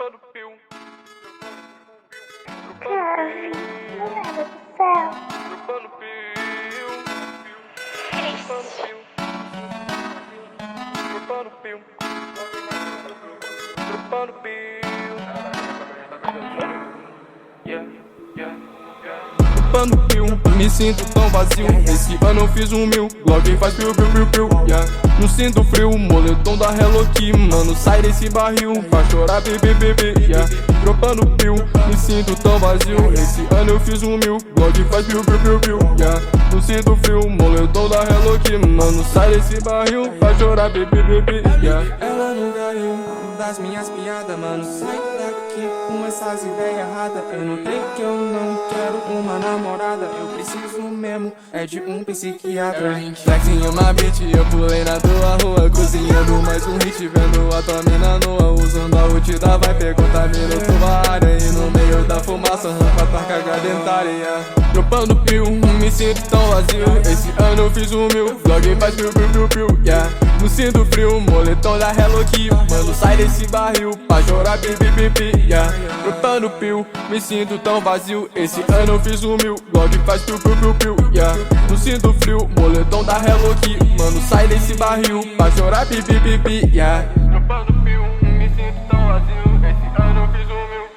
Dropando pio. Kevin, meu Deus do céu. Dropando pio. Dropando pio. Dropando pio. Yeah, yeah, yeah. Dropando pio, me sinto tão vazio. Esse ano eu fiz 1.000, logo faz piu, piu, piu, piu, yeah. Não sinto frio, moletom da Hello Kitty, mano, sai desse barril, vai chorar, bebê, bebê, yeah. Dropando pio, me sinto tão vazio. Esse ano eu fiz 1.000, logo faz piu, piu, piu, piu, yeah. Não sinto frio, moletom da Hello Kitty, mano, sai desse barril, vai chorar, bebê, bebê, yeah. Ela não caiu das minhas piadas, mano, sai daqui com essas ideias erradas. Eu não tenho que eu não quero uma namorada, eu preciso mesmo é de um psiquiatra. Flexing em uma beat, eu pulei na tua rua, cozinhando mais um hit, vendo a tua mina nua, usando a ult da vai contamina tua área, e no meio da fumaça rampa pra cagar dentária. Dropando pio, me sinto tão vazio. Esse ano eu fiz 1.000, vlog faz piu, piu, piu, piu, yeah. Não sinto frio, moletom da Hello Kitty, mano, sai desse barril, pra chorar, pipi, pipi, yeah. Dropando pio, me sinto tão vazio. Esse ano eu fiz 1.000, vlog faz piu, piu, piu, piu, yeah. Não sinto frio, moletom da Hello Kitty, mano, sai desse barril, pra chorar, pipi, pipi, yeah. Dropando pio, me sinto tão vazio. Esse ano eu fiz 1.000,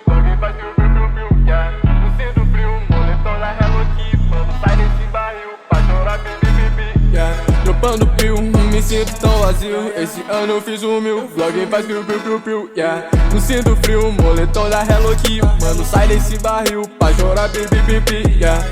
vlog faz piu, piu, piu, piu, yeah. Não sinto frio, moletom da Hello Kitty, mano, sai desse barril, pra chorar, pipi, pipi, yeah. Dropando pio, me sinto tão vazio. Esse ano eu fiz 1.000, vlog faz piu, piu, piu, piu, yeah. Não sinto frio, moletom da Hello Kitty, mano, sai desse barril, pra chorar, pipi, pipi, yeah.